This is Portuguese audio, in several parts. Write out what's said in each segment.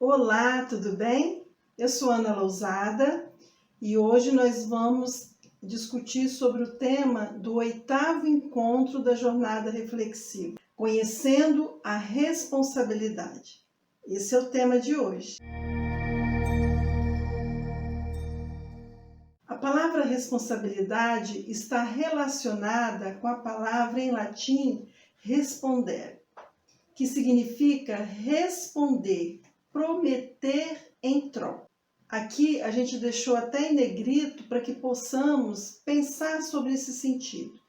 Olá, tudo bem? Eu sou Ana Lousada e hoje nós vamos discutir sobre o tema do 8º encontro da jornada reflexiva, conhecendo a responsabilidade. Esse é o tema de hoje. A palavra responsabilidade está relacionada com a palavra em latim respondere, que significa responder, prometer em troca. Aqui a gente deixou até em negrito para que possamos pensar sobre esse sentido.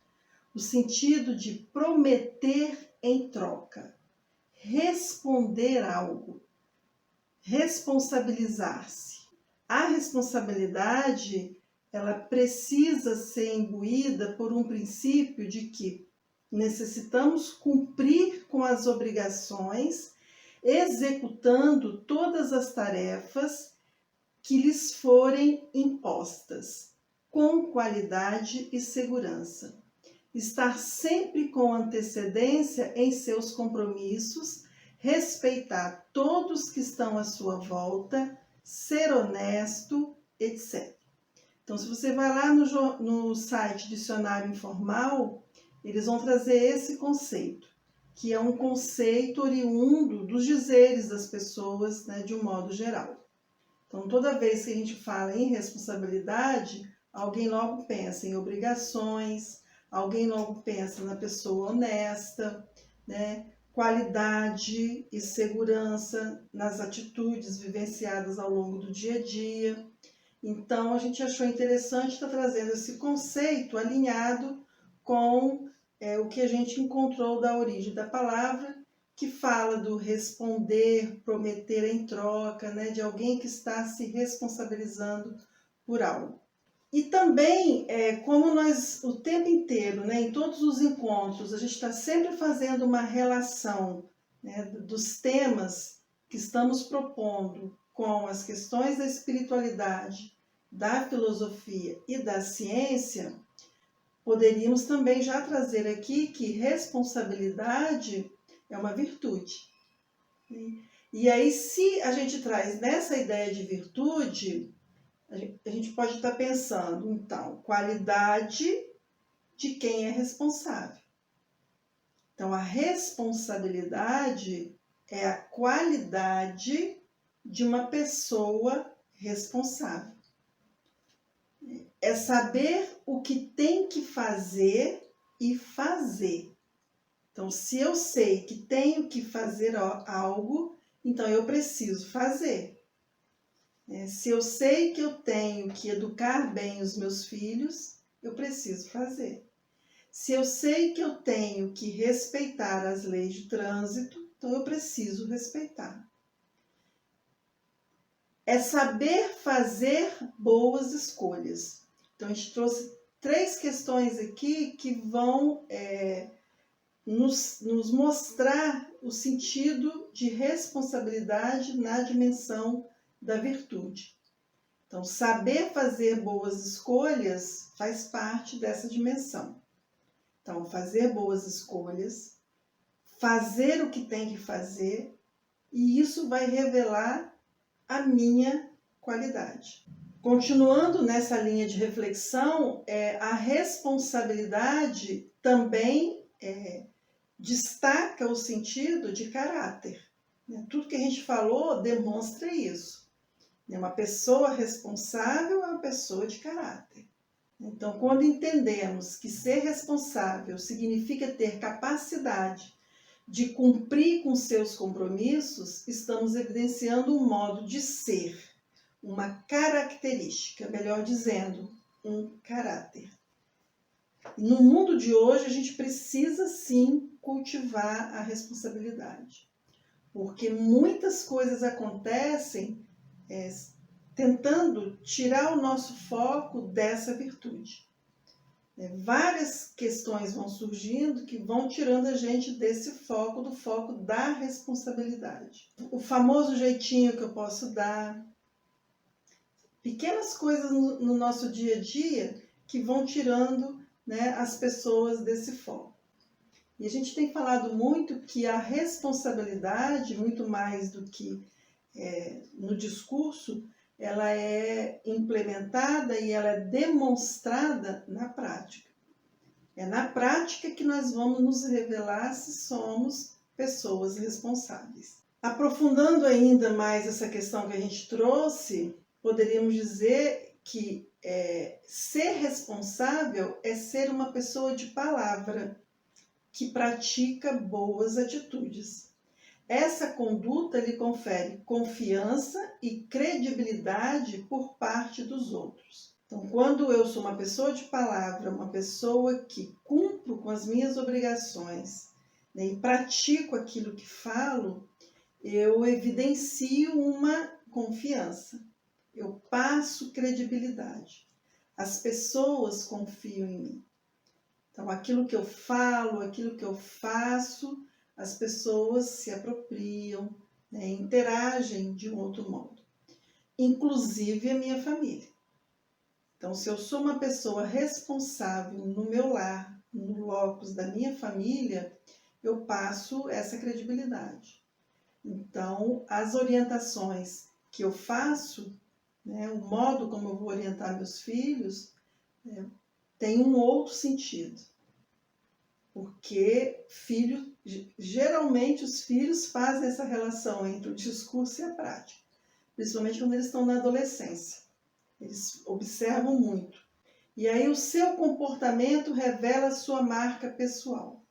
O sentido de prometer em troca, responder algo, responsabilizar-se. A responsabilidade, ela precisa ser imbuída por um princípio de que necessitamos cumprir com as obrigações, executando todas as tarefas que lhes forem impostas, com qualidade e segurança. Estar sempre com antecedência em seus compromissos, respeitar todos que estão à sua volta, ser honesto, etc. Então, se você vai lá no site Dicionário Informal, eles vão trazer esse conceito, que é um conceito oriundo dos dizeres das pessoas, né, de um modo geral. Então, toda vez que a gente fala em responsabilidade, alguém logo pensa em obrigações, alguém logo pensa na pessoa honesta, né, qualidade e segurança nas atitudes vivenciadas ao longo do dia a dia. Então, a gente achou interessante estar trazendo esse conceito alinhado com o que a gente encontrou da origem da palavra, que fala do responder, prometer em troca, né, de alguém que está se responsabilizando por algo. E também, como nós o tempo inteiro, né, em todos os encontros, a gente está sempre fazendo uma relação, né, dos temas que estamos propondo com as questões da espiritualidade, da filosofia e da ciência, poderíamos também já trazer aqui que responsabilidade é uma virtude. E aí, se a gente traz nessa ideia de virtude, a gente pode estar pensando, então, qualidade de quem é responsável. Então, a responsabilidade é a qualidade de uma pessoa responsável. É saber o que tem que fazer e fazer. Então, se eu sei que tenho que fazer algo, então eu preciso fazer. Se eu sei que eu tenho que educar bem os meus filhos, eu preciso fazer. Se eu sei que eu tenho que respeitar as leis de trânsito, então eu preciso respeitar. É saber fazer boas escolhas. Então, a gente trouxe 3 questões aqui que vão nos mostrar o sentido de responsabilidade na dimensão da virtude. Então, saber fazer boas escolhas faz parte dessa dimensão. Então, fazer boas escolhas, fazer o que tem que fazer, e isso vai revelar a minha qualidade. Continuando nessa linha de reflexão, a responsabilidade também destaca o sentido de caráter. Tudo que a gente falou demonstra isso. Uma pessoa responsável é uma pessoa de caráter. Então, quando entendemos que ser responsável significa ter capacidade de cumprir com seus compromissos, estamos evidenciando um modo de ser, uma característica, melhor dizendo, um caráter. No mundo de hoje, a gente precisa sim cultivar a responsabilidade, porque muitas coisas acontecem tentando tirar o nosso foco dessa virtude. Várias questões vão surgindo que vão tirando a gente desse foco, do foco da responsabilidade. O famoso jeitinho que eu posso dar, pequenas coisas no nosso dia a dia que vão tirando, né, as pessoas desse foco. E a gente tem falado muito que a responsabilidade, muito mais do que no discurso, ela é implementada e ela é demonstrada na prática. É na prática que nós vamos nos revelar se somos pessoas responsáveis. Aprofundando ainda mais essa questão que a gente trouxe, poderíamos dizer que ser responsável é ser uma pessoa de palavra que pratica boas atitudes. Essa conduta lhe confere confiança e credibilidade por parte dos outros. Então, quando eu sou uma pessoa de palavra, uma pessoa que cumpro com as minhas obrigações, né, e pratico aquilo que falo, eu evidencio uma confiança. Eu passo credibilidade. As pessoas confiam em mim. Então, aquilo que eu falo, aquilo que eu faço, as pessoas se apropriam, né, interagem de um outro modo. Inclusive a minha família. Então, se eu sou uma pessoa responsável no meu lar, no locus da minha família, eu passo essa credibilidade. Então, as orientações que eu faço, né, o modo como eu vou orientar meus filhos, tem um outro sentido. Porque geralmente os filhos fazem essa relação entre o discurso e a prática, principalmente quando eles estão na adolescência. Eles observam muito. E aí o seu comportamento revela a sua marca pessoal.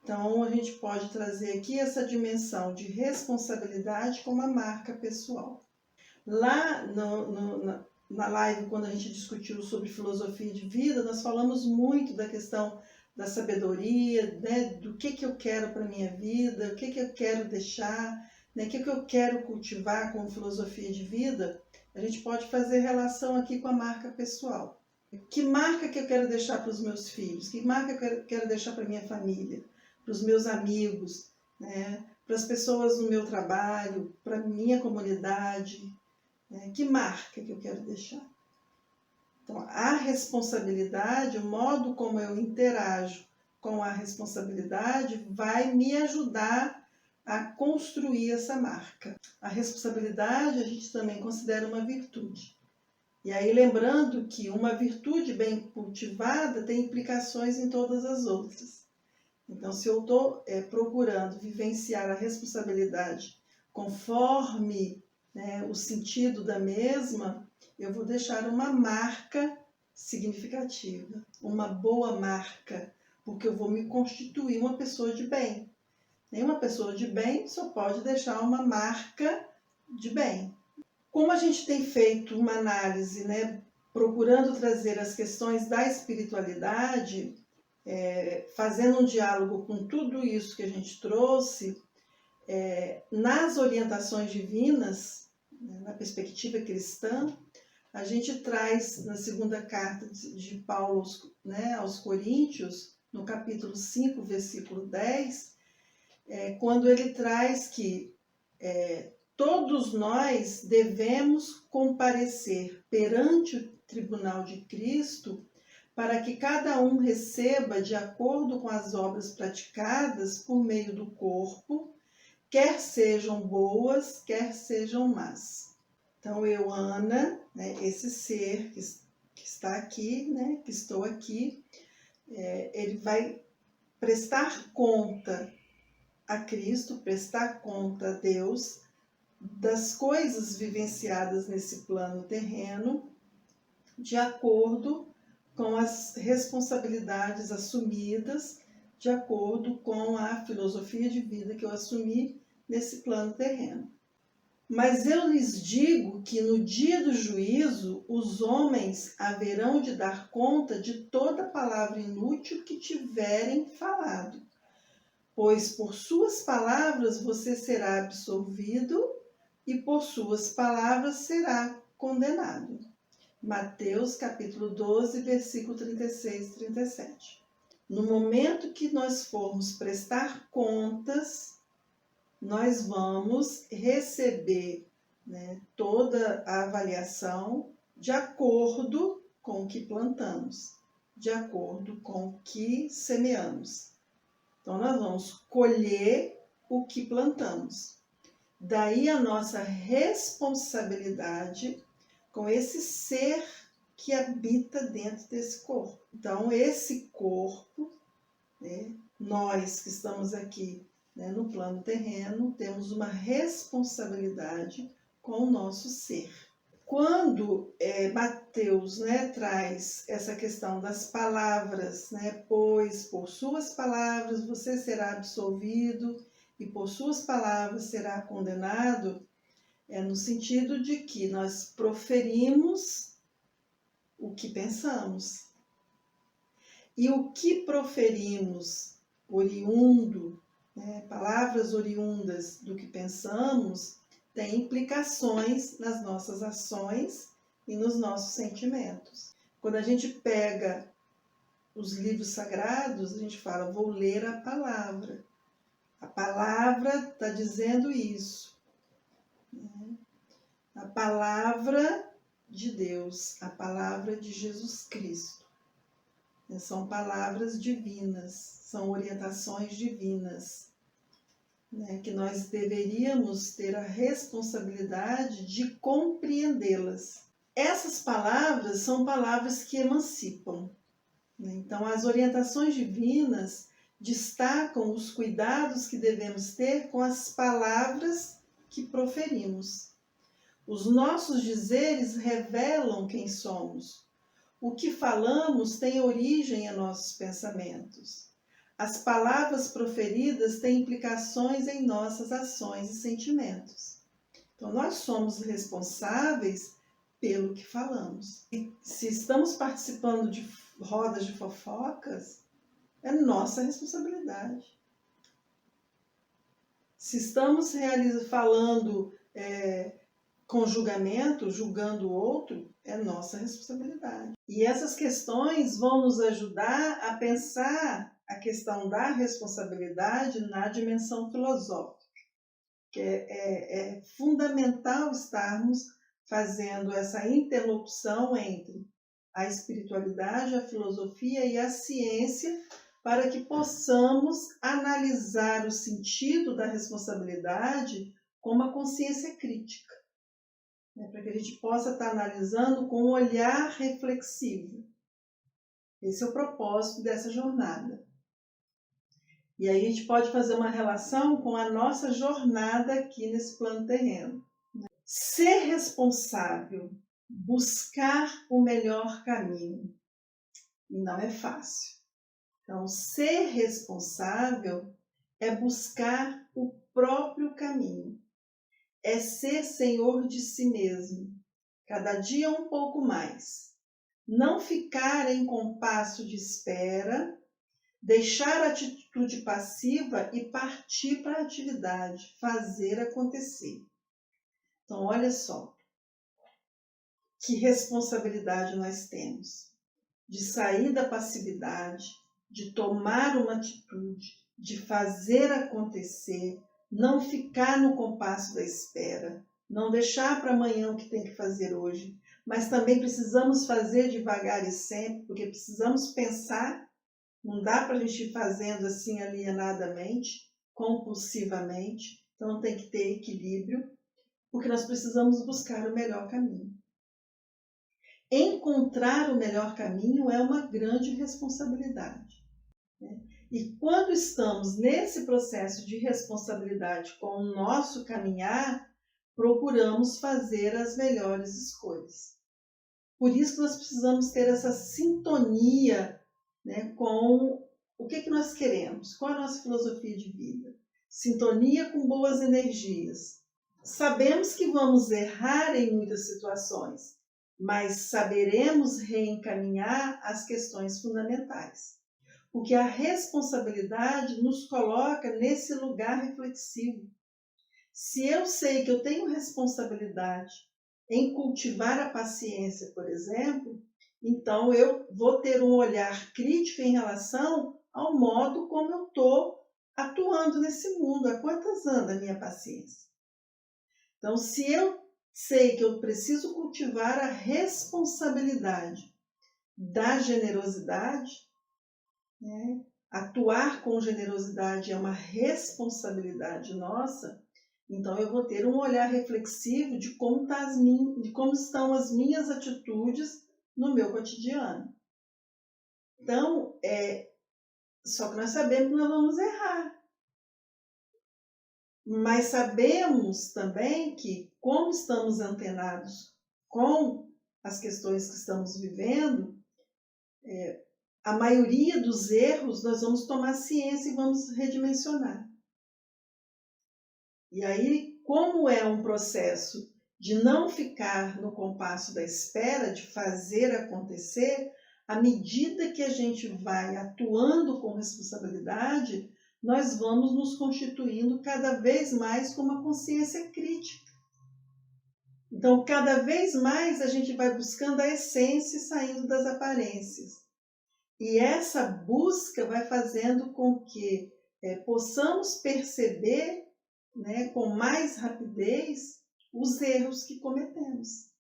Então, a gente pode trazer aqui essa dimensão de responsabilidade como a marca pessoal. Lá na live, quando a gente discutiu sobre filosofia de vida, nós falamos muito da questão da sabedoria, né, do que eu quero para a minha vida, o que eu quero deixar, né, o que eu quero cultivar como filosofia de vida. A gente pode fazer relação aqui com a marca pessoal. Que marca que eu quero deixar para os meus filhos? Que marca que eu quero deixar para a minha família? Para os meus amigos, né? Para as pessoas no meu trabalho, para a minha comunidade, né? Que marca que eu quero deixar? Então, a responsabilidade, o modo como eu interajo com a responsabilidade vai me ajudar a construir essa marca. A responsabilidade a gente também considera uma virtude. E aí lembrando que uma virtude bem cultivada tem implicações em todas as outras. Então, se eu estou procurando vivenciar a responsabilidade conforme, né, o sentido da mesma, eu vou deixar uma marca significativa, uma boa marca, porque eu vou me constituir uma pessoa de bem. Nenhuma pessoa de bem só pode deixar uma marca de bem. Como a gente tem feito uma análise, né, procurando trazer as questões da espiritualidade, fazendo um diálogo com tudo isso que a gente trouxe, nas orientações divinas, né, na perspectiva cristã, a gente traz na segunda carta de Paulo, né, aos Coríntios, no capítulo 5, versículo 10, quando ele traz que todos nós devemos comparecer perante o tribunal de Cristo para que cada um receba de acordo com as obras praticadas por meio do corpo, quer sejam boas, quer sejam más. Então, eu, Ana, né, esse ser que está aqui, né, que estou aqui, ele vai prestar conta a Cristo, prestar conta a Deus das coisas vivenciadas nesse plano terreno, de acordo com as responsabilidades assumidas, de acordo com a filosofia de vida que eu assumi nesse plano terreno. Mas eu lhes digo que no dia do juízo, os homens haverão de dar conta de toda palavra inútil que tiverem falado, pois por suas palavras você será absolvido e por suas palavras será condenado. Mateus capítulo 12, versículo 36 e 37. No momento que nós formos prestar contas, nós vamos receber, né, toda a avaliação de acordo com o que plantamos, de acordo com o que semeamos. Então, nós vamos colher o que plantamos. Daí a nossa responsabilidade com esse ser que habita dentro desse corpo. Então, esse corpo, né, nós que estamos aqui, né, no plano terreno, temos uma responsabilidade com o nosso ser. Quando Mateus, né, traz essa questão das palavras, né, pois por suas palavras você será absolvido e por suas palavras será condenado, é no sentido de que nós proferimos o que pensamos. E o que proferimos oriundo, né, palavras oriundas do que pensamos, tem implicações nas nossas ações e nos nossos sentimentos. Quando a gente pega os livros sagrados, a gente fala, vou ler a palavra. A palavra está dizendo isso. A palavra de Deus, a palavra de Jesus Cristo. São palavras divinas, são orientações divinas, né, que nós deveríamos ter a responsabilidade de compreendê-las. Essas palavras são palavras que emancipam, né? Então, as orientações divinas destacam os cuidados que devemos ter com as palavras que proferimos. Os nossos dizeres revelam quem somos. O que falamos tem origem em nossos pensamentos. As palavras proferidas têm implicações em nossas ações e sentimentos. Então, nós somos responsáveis pelo que falamos. E se estamos participando de rodas de fofocas, é nossa responsabilidade. Se estamos falando com julgamento, julgando o outro, é nossa responsabilidade. E essas questões vão nos ajudar a pensar a questão da responsabilidade na dimensão filosófica, que é fundamental estarmos fazendo essa interlocução entre a espiritualidade, a filosofia e a ciência, para que possamos analisar o sentido da responsabilidade com uma consciência crítica, né, para que a gente possa estar analisando com um olhar reflexivo. Esse é o propósito dessa jornada. E aí a gente pode fazer uma relação com a nossa jornada aqui nesse plano terreno. Ser responsável, buscar o melhor caminho, não é fácil. Então, ser responsável é buscar o próprio caminho, é ser senhor de si mesmo, cada dia um pouco mais. Não ficar em compasso de espera, deixar a atitude passiva e partir para a atividade, fazer acontecer. Então, olha só, que responsabilidade nós temos de sair da passividade, de tomar uma atitude, de fazer acontecer, não ficar no compasso da espera, não deixar para amanhã o que tem que fazer hoje, mas também precisamos fazer devagar e sempre, porque precisamos pensar, não dá para a gente ir fazendo assim alienadamente, compulsivamente, então tem que ter equilíbrio, porque nós precisamos buscar o melhor caminho. Encontrar o melhor caminho é uma grande responsabilidade, né? E quando estamos nesse processo de responsabilidade com o nosso caminhar, procuramos fazer as melhores escolhas. Por isso que nós precisamos ter essa sintonia, né, com o que nós queremos, qual a nossa filosofia de vida. Sintonia com boas energias. Sabemos que vamos errar em muitas situações, mas saberemos reencaminhar as questões fundamentais. Porque a responsabilidade nos coloca nesse lugar reflexivo. Se eu sei que eu tenho responsabilidade em cultivar a paciência, por exemplo, então eu vou ter um olhar crítico em relação ao modo como eu estou atuando nesse mundo. Há quantos anos a minha paciência? Então, se eu sei que eu preciso cultivar a responsabilidade da generosidade, né? Atuar com generosidade é uma responsabilidade nossa, Então eu vou ter um olhar reflexivo de como estão as minhas atitudes no meu cotidiano. Então, só que nós sabemos que nós vamos errar. Mas sabemos também que, como estamos antenados com as questões que estamos vivendo, a maioria dos erros nós vamos tomar ciência e vamos redimensionar. E aí, como é um processo de não ficar no compasso da espera, de fazer acontecer, à medida que a gente vai atuando com responsabilidade, nós vamos nos constituindo cada vez mais com uma consciência crítica. Então, cada vez mais a gente vai buscando a essência e saindo das aparências. E essa busca vai fazendo com que possamos perceber, né, com mais rapidez os erros que cometemos.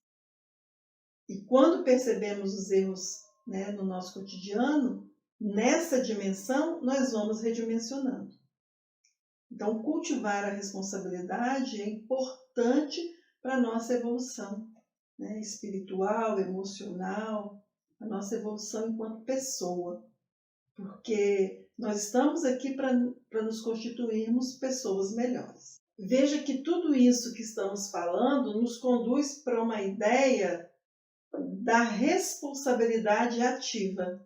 E quando percebemos os erros, né, no nosso cotidiano, nessa dimensão, nós vamos redimensionando. Então, cultivar a responsabilidade é importante para a nossa evolução, né, espiritual, emocional, a nossa evolução enquanto pessoa. Porque nós estamos aqui para nos constituirmos pessoas melhores. Veja que tudo isso que estamos falando nos conduz para uma ideia da responsabilidade ativa.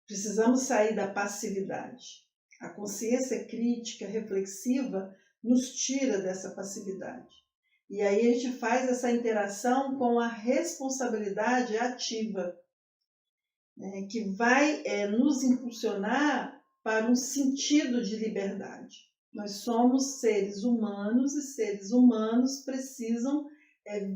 Precisamos sair da passividade. A consciência crítica, reflexiva, nos tira dessa passividade. E aí a gente faz essa interação com a responsabilidade ativa, né, que vai nos impulsionar para um sentido de liberdade. Nós somos seres humanos e seres humanos precisam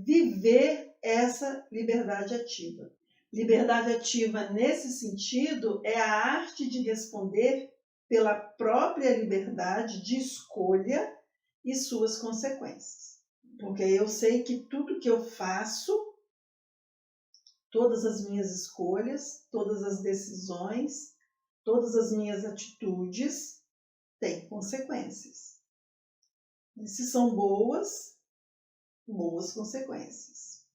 viver essa liberdade ativa. Liberdade ativa, nesse sentido, é a arte de responder pela própria liberdade de escolha e suas consequências. Porque eu sei que tudo que eu faço, todas as minhas escolhas, todas as decisões, todas as minhas atitudes têm consequências. E se são boas, boas consequências.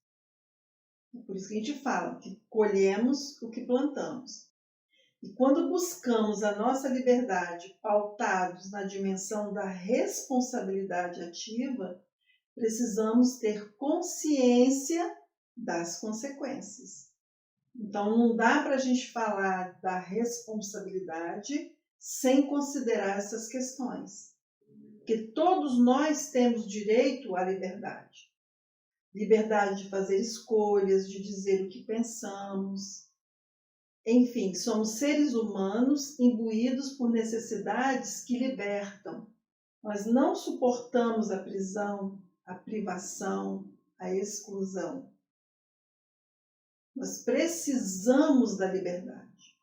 É por isso que a gente fala que colhemos o que plantamos. E quando buscamos a nossa liberdade pautados na dimensão da responsabilidade ativa, precisamos ter consciência das consequências. Então, não dá para a gente falar da responsabilidade sem considerar essas questões. Porque todos nós temos direito à liberdade. Liberdade de fazer escolhas, de dizer o que pensamos. Enfim, somos seres humanos imbuídos por necessidades que libertam. Nós não suportamos a prisão, a privação, a exclusão. Nós precisamos da liberdade.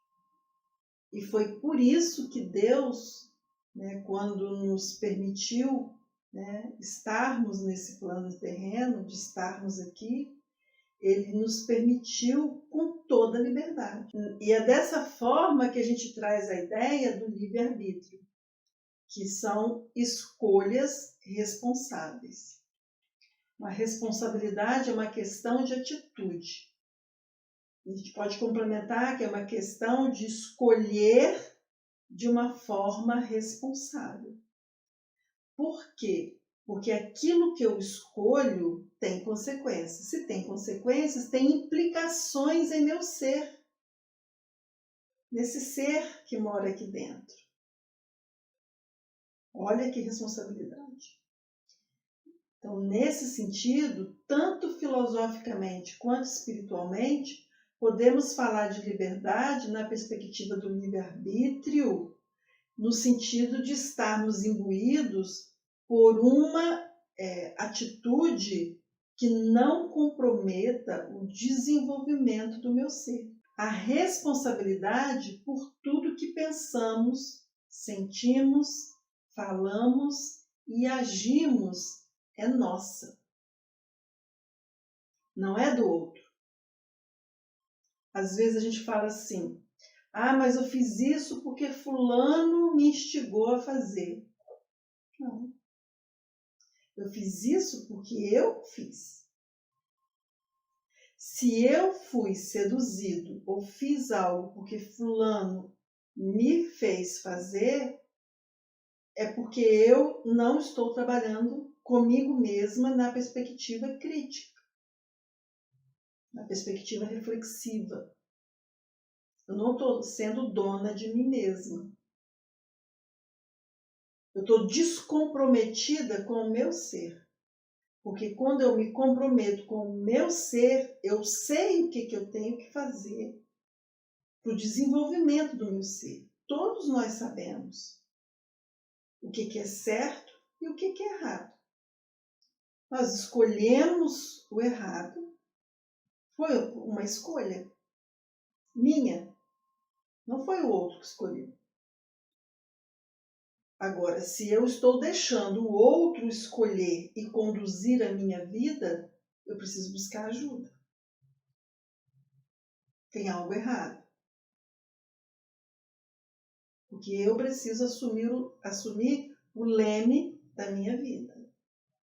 E foi por isso que Deus, né, quando nos permitiu, né, estarmos nesse plano terreno, de estarmos aqui, Ele nos permitiu com toda a liberdade. E é dessa forma que a gente traz a ideia do livre-arbítrio, que são escolhas responsáveis. Uma responsabilidade é uma questão de atitude. A gente pode complementar que é uma questão de escolher de uma forma responsável. Por quê? Porque aquilo que eu escolho tem consequências. Se tem consequências, tem implicações em meu ser. Nesse ser que mora aqui dentro. Olha que responsabilidade. Então, nesse sentido, tanto filosoficamente quanto espiritualmente, podemos falar de liberdade na perspectiva do livre-arbítrio, no sentido de estarmos imbuídos por uma atitude que não comprometa o desenvolvimento do meu ser. A responsabilidade por tudo que pensamos, sentimos, falamos e agimos é nossa. Não é do outro. Às vezes a gente fala assim, mas eu fiz isso porque fulano me instigou a fazer. Não. Eu fiz isso porque eu fiz. Se eu fui seduzido ou fiz algo porque fulano me fez fazer, é porque eu não estou trabalhando comigo mesma na perspectiva crítica, na perspectiva reflexiva. Eu não estou sendo dona de mim mesma. Eu estou descomprometida com o meu ser. Porque quando eu me comprometo com o meu ser, eu sei o que eu tenho que fazer para o desenvolvimento do meu ser. Todos nós sabemos o que é certo e o que é errado. Nós escolhemos o errado. Foi uma escolha minha. Não foi o outro que escolheu. Agora, se eu estou deixando o outro escolher e conduzir a minha vida, eu preciso buscar ajuda. Tem algo errado. Porque eu preciso assumir o leme da minha vida.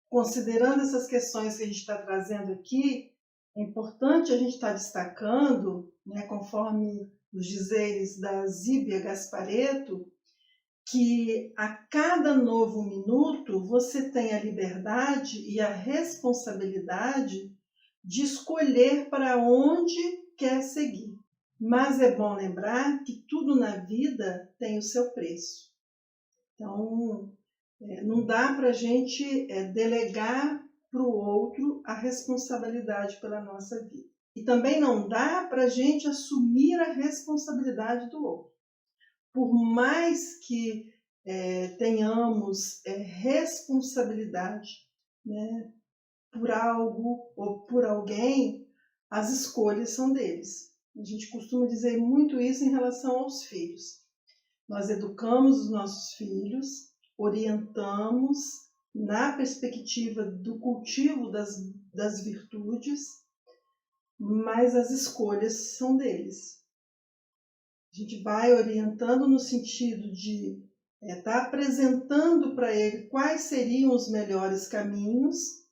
Considerando essas questões que a gente está trazendo aqui, é importante a gente estar destacando, né, conforme os dizeres da Zíbia Gasparetto, que a cada novo minuto você tem a liberdade e a responsabilidade de escolher para onde quer seguir. Mas é bom lembrar que tudo na vida tem o seu preço. Então, não dá para a gente delegar para o outro a responsabilidade pela nossa vida. E também não dá para a gente assumir a responsabilidade do outro. Por mais que tenhamos responsabilidade, né, por algo ou por alguém, as escolhas são deles. A gente costuma dizer muito isso em relação aos filhos. Nós educamos os nossos filhos, orientamos na perspectiva do cultivo das virtudes, mas as escolhas são deles. A gente vai orientando no sentido de estar apresentando para ele quais seriam os melhores caminhos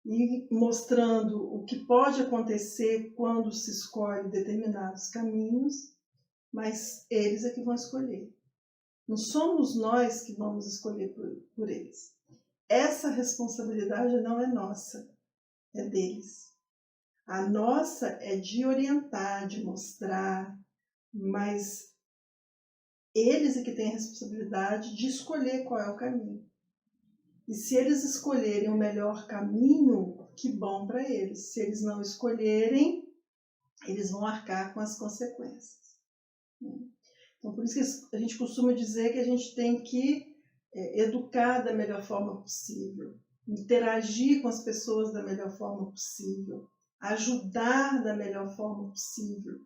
e mostrando o que pode acontecer quando se escolhe determinados caminhos, mas eles é que vão escolher. Não somos nós que vamos escolher por eles. Essa responsabilidade não é nossa, é deles. A nossa é de orientar, de mostrar, mas eles é que têm a responsabilidade de escolher qual é o caminho. E se eles escolherem o melhor caminho, que bom para eles. Se eles não escolherem, eles vão arcar com as consequências. Então, por isso que a gente costuma dizer que a gente tem que educar da melhor forma possível, interagir com as pessoas da melhor forma possível, ajudar da melhor forma possível,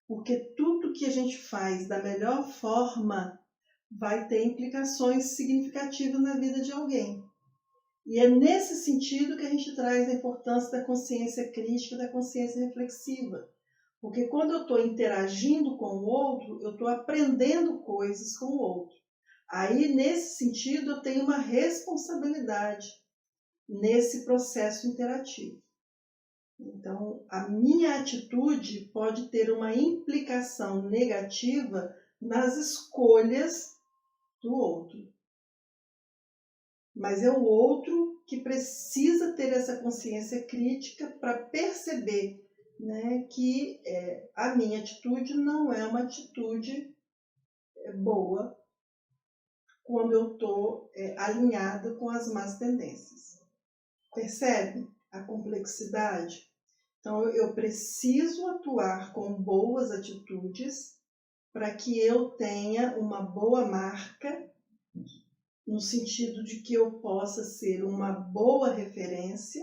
porque tudo que a gente faz da melhor forma vai ter implicações significativas na vida de alguém. E é nesse sentido que a gente traz a importância da consciência crítica, da consciência reflexiva. Porque quando eu estou interagindo com o outro, eu estou aprendendo coisas com o outro. Aí, nesse sentido, eu tenho uma responsabilidade nesse processo interativo. Então, a minha atitude pode ter uma implicação negativa nas escolhas do outro. Mas é o outro que precisa ter essa consciência crítica para perceber, né, que a minha atitude não é uma atitude boa quando eu estou alinhada com as más tendências. Percebe a complexidade? Então, eu preciso atuar com boas atitudes para que eu tenha uma boa marca, no sentido de que eu possa ser uma boa referência,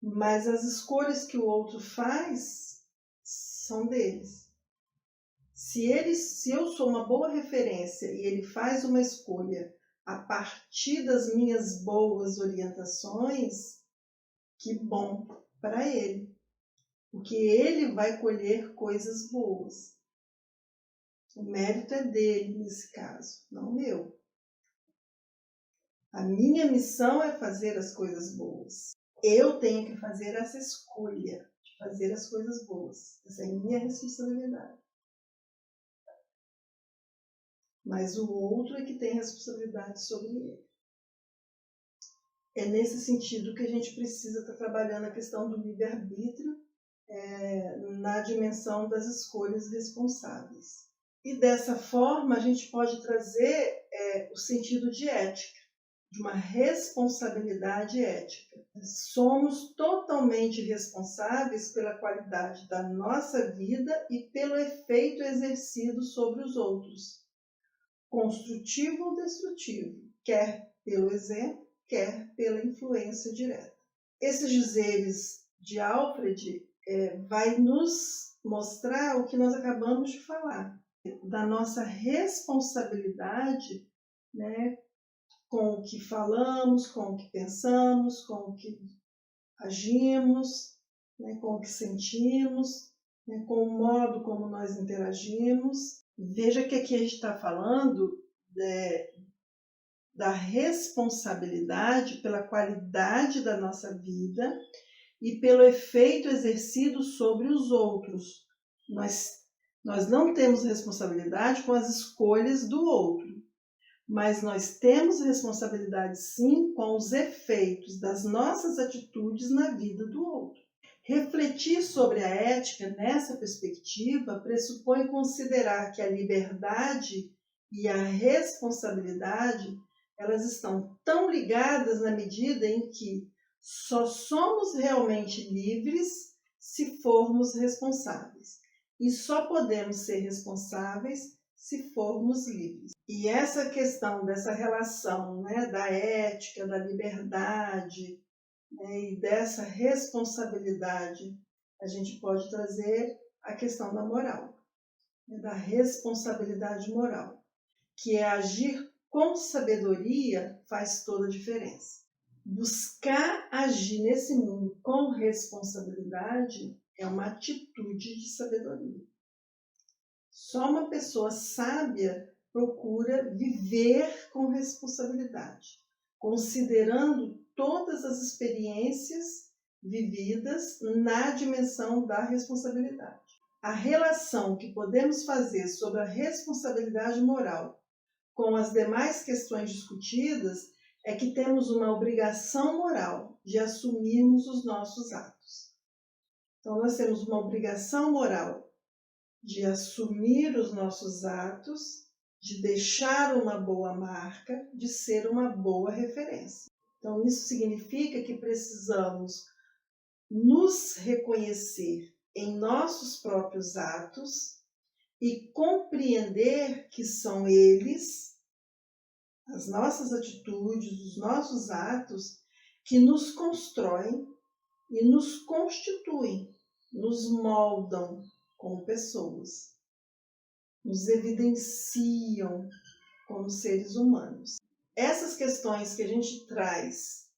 mas as escolhas que o outro faz são deles. Se eu sou uma boa referência e ele faz uma escolha a partir das minhas boas orientações, que bom para ele, porque ele vai colher coisas boas. O mérito é dele nesse caso, não meu. A minha missão é fazer as coisas boas. Eu tenho que fazer essa escolha de fazer as coisas boas. Essa é a minha responsabilidade. Mas o outro é que tem responsabilidade sobre ele. É nesse sentido que a gente precisa estar trabalhando a questão do livre-arbítrio na dimensão das escolhas responsáveis. E dessa forma a gente pode trazer o sentido de ética, de uma responsabilidade ética. Somos totalmente responsáveis pela qualidade da nossa vida e pelo efeito exercido sobre os outros, construtivo ou destrutivo, quer pelo exemplo, quer pela influência direta. Esses dizeres de Alfred vai nos mostrar o que nós acabamos de falar, da nossa responsabilidade, né, com o que falamos, com o que pensamos, com o que agimos, né, com o que sentimos, né, com o modo como nós interagimos. Veja que aqui a gente está falando da responsabilidade pela qualidade da nossa vida e pelo efeito exercido sobre os outros. Nós não temos responsabilidade com as escolhas do outro, mas nós temos responsabilidade sim com os efeitos das nossas atitudes na vida do outro. Refletir sobre a ética nessa perspectiva pressupõe considerar que a liberdade e a responsabilidade elas estão tão ligadas na medida em que só somos realmente livres se formos responsáveis. E só podemos ser responsáveis se formos livres. E essa questão dessa relação, né, da ética, da liberdade, né, e dessa responsabilidade, a gente pode trazer a questão da moral, né, da responsabilidade moral, que é agir com sabedoria faz toda a diferença. Buscar agir nesse mundo com responsabilidade é uma atitude de sabedoria. Só uma pessoa sábia procura viver com responsabilidade, considerando todas as experiências vividas na dimensão da responsabilidade. A relação que podemos fazer sobre a responsabilidade moral com as demais questões discutidas é que temos uma obrigação moral de assumirmos os nossos atos. Então, nós temos uma obrigação moral de assumir os nossos atos, de deixar uma boa marca, de ser uma boa referência. Então, isso significa que precisamos nos reconhecer em nossos próprios atos e compreender que são eles, as nossas atitudes, os nossos atos, que nos constroem e nos constituem, nos moldam como pessoas, nos evidenciam como seres humanos. Essas questões que a gente traz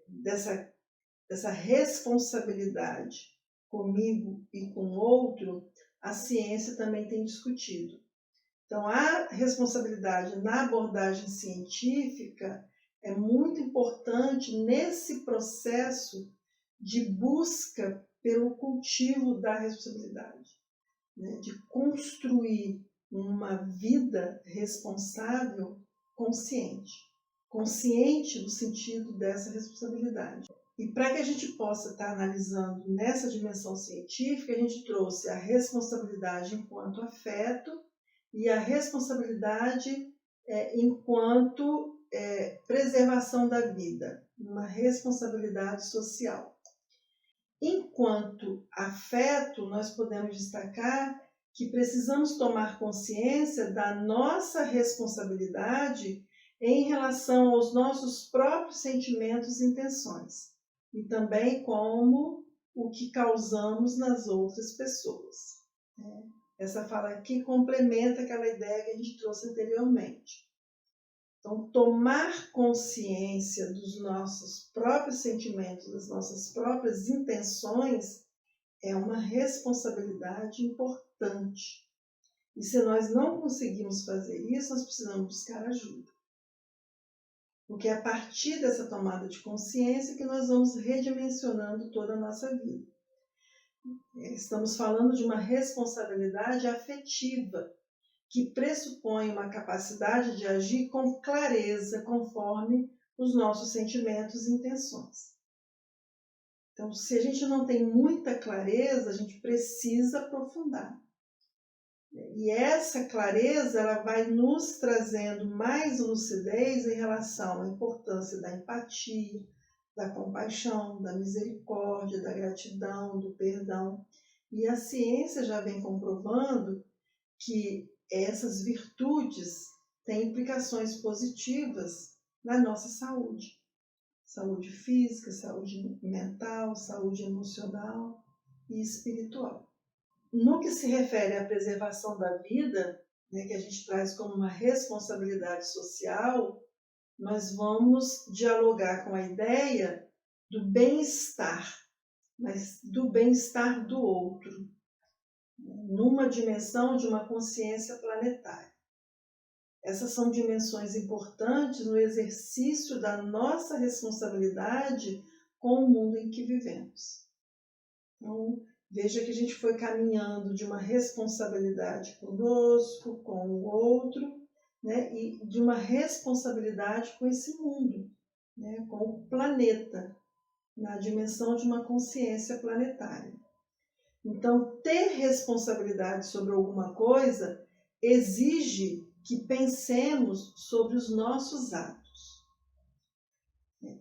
dessa responsabilidade comigo e com o outro, a ciência também tem discutido. Então, a responsabilidade na abordagem científica é muito importante nesse processo de busca pelo cultivo da responsabilidade, né? De construir uma vida responsável consciente. Consciente no sentido dessa responsabilidade. E para que a gente possa estar analisando nessa dimensão científica, a gente trouxe a responsabilidade enquanto afeto e a responsabilidade enquanto preservação da vida, uma responsabilidade social. Enquanto afeto, nós podemos destacar que precisamos tomar consciência da nossa responsabilidade em relação aos nossos próprios sentimentos e intenções, e também como o que causamos nas outras pessoas. Essa fala aqui complementa aquela ideia que a gente trouxe anteriormente. Então, tomar consciência dos nossos próprios sentimentos, das nossas próprias intenções, é uma responsabilidade importante. E se nós não conseguimos fazer isso, nós precisamos buscar ajuda. Porque é a partir dessa tomada de consciência que nós vamos redimensionando toda a nossa vida. Estamos falando de uma responsabilidade afetiva, que pressupõe uma capacidade de agir com clareza, conforme os nossos sentimentos e intenções. Então, se a gente não tem muita clareza, a gente precisa aprofundar. E essa clareza ela vai nos trazendo mais lucidez em relação à importância da empatia, da compaixão, da misericórdia, da gratidão, do perdão. E a ciência já vem comprovando que essas virtudes têm implicações positivas na nossa saúde. Saúde física, saúde mental, saúde emocional e espiritual. No que se refere à preservação da vida, né, que a gente traz como uma responsabilidade social, nós vamos dialogar com a ideia do bem-estar, mas do bem-estar do outro, numa dimensão de uma consciência planetária. Essas são dimensões importantes no exercício da nossa responsabilidade com o mundo em que vivemos. Então, veja que a gente foi caminhando de uma responsabilidade conosco, com o outro, né, e de uma responsabilidade com esse mundo, né, com o planeta, na dimensão de uma consciência planetária. Então, ter responsabilidade sobre alguma coisa exige que pensemos sobre os nossos atos.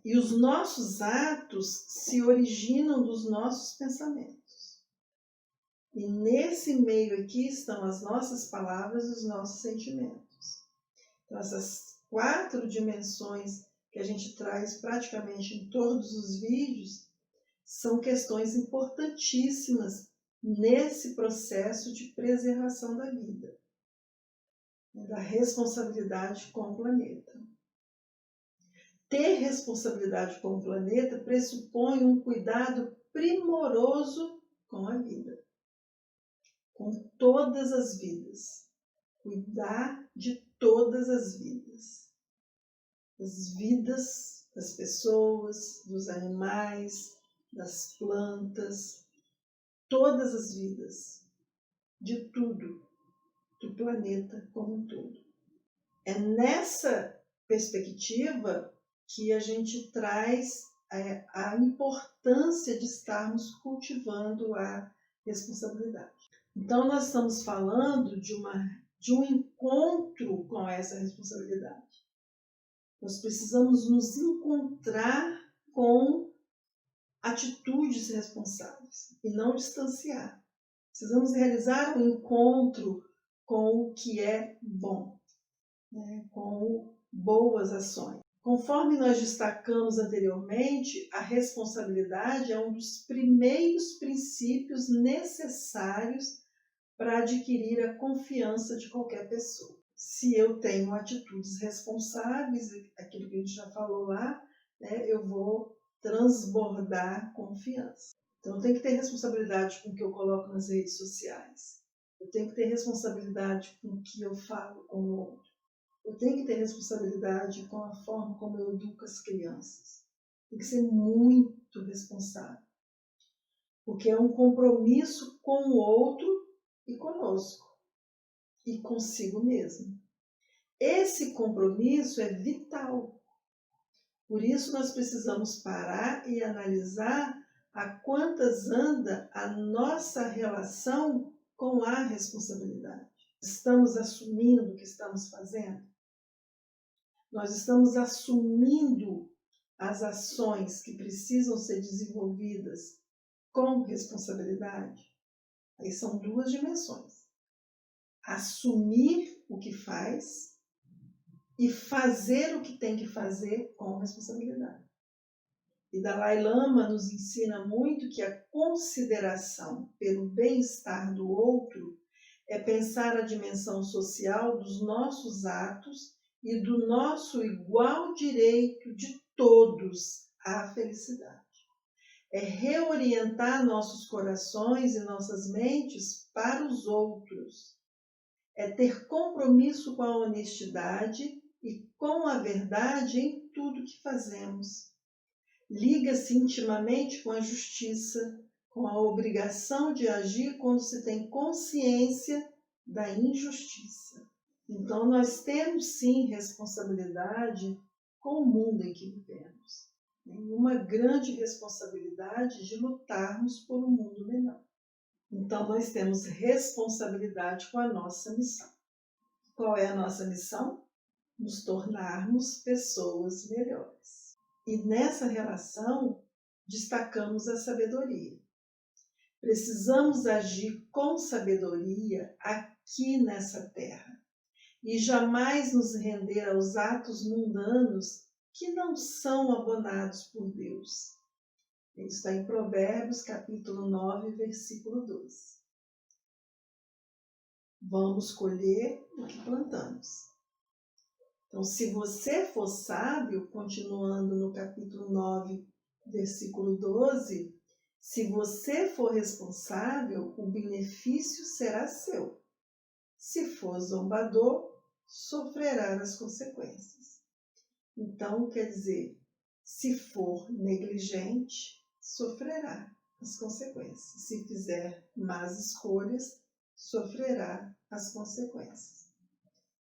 E os nossos atos se originam dos nossos pensamentos. E nesse meio aqui estão as nossas palavras e os nossos sentimentos. Então, essas 4 dimensões que a gente traz praticamente em todos os vídeos são questões importantíssimas nesse processo de preservação da vida, da responsabilidade com o planeta. Ter responsabilidade com o planeta pressupõe um cuidado primoroso com a vida, com todas as vidas. Cuidar de todas as vidas das pessoas, dos animais, das plantas, todas as vidas, de tudo, do planeta como um todo. É nessa perspectiva que a gente traz a importância de estarmos cultivando a responsabilidade. Então, nós estamos falando de um encontro com essa responsabilidade. Nós precisamos nos encontrar com atitudes responsáveis e não distanciar. Precisamos realizar um encontro com o que é bom, né? Com boas ações. Conforme nós destacamos anteriormente, a responsabilidade é um dos primeiros princípios necessários para adquirir a confiança de qualquer pessoa. Se eu tenho atitudes responsáveis, aquilo que a gente já falou lá, né, eu vou transbordar confiança. Então, eu tenho que ter responsabilidade com o que eu coloco nas redes sociais. Eu tenho que ter responsabilidade com o que eu falo com o outro. Eu tenho que ter responsabilidade com a forma como eu educo as crianças. Tem que ser muito responsável. Porque é um compromisso com o outro e conosco. E consigo mesmo. Esse compromisso é vital. Por isso nós precisamos parar e analisar a quantas anda a nossa relação com a responsabilidade. Estamos assumindo o que estamos fazendo? Nós estamos assumindo as ações que precisam ser desenvolvidas com responsabilidade? Aí são 2 dimensões. Assumir o que faz e fazer o que tem que fazer com responsabilidade. E Dalai Lama nos ensina muito que a consideração pelo bem-estar do outro é pensar a dimensão social dos nossos atos e do nosso igual direito de todos à felicidade. É reorientar nossos corações e nossas mentes para os outros. É ter compromisso com a honestidade e com a verdade em tudo que fazemos. Liga-se intimamente com a justiça, com a obrigação de agir quando se tem consciência da injustiça. Então, nós temos sim responsabilidade com o mundo em que vivemos. E uma grande responsabilidade de lutarmos por um mundo melhor. Então, nós temos responsabilidade com a nossa missão. Qual é a nossa missão? Nos tornarmos pessoas melhores. E nessa relação, destacamos a sabedoria. Precisamos agir com sabedoria aqui nessa terra e jamais nos render aos atos mundanos que não são abonados por Deus. Isso está em Provérbios, capítulo 9, versículo 12. Vamos colher o que plantamos. Então, se você for sábio, continuando no capítulo 9, versículo 12, se você for responsável, o benefício será seu. Se for zombador, sofrerá as consequências. Então, quer dizer, se for negligente, sofrerá as consequências. Se fizer más escolhas, sofrerá as consequências.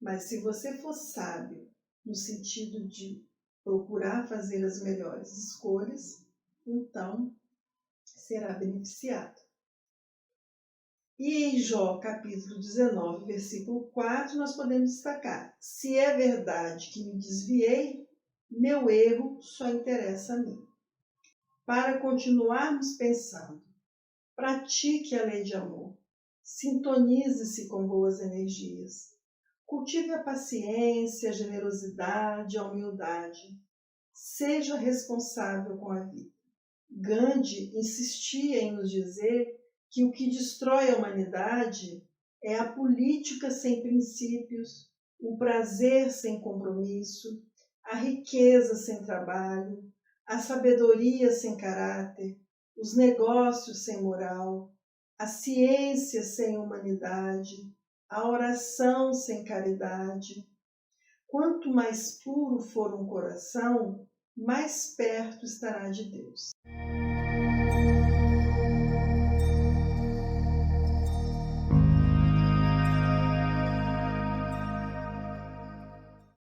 Mas se você for sábio, no sentido de procurar fazer as melhores escolhas, então será beneficiado. E em Jó, capítulo 19, versículo 4, nós podemos destacar: se é verdade que me desviei, meu erro só interessa a mim. Para continuarmos pensando, pratique a lei de amor, sintonize-se com boas energias, cultive a paciência, a generosidade, a humildade, seja responsável com a vida. Gandhi insistia em nos dizer que o que destrói a humanidade é a política sem princípios, o prazer sem compromisso, a riqueza sem trabalho, a sabedoria sem caráter, os negócios sem moral, a ciência sem humanidade, a oração sem caridade. Quanto mais puro for um coração, mais perto estará de Deus.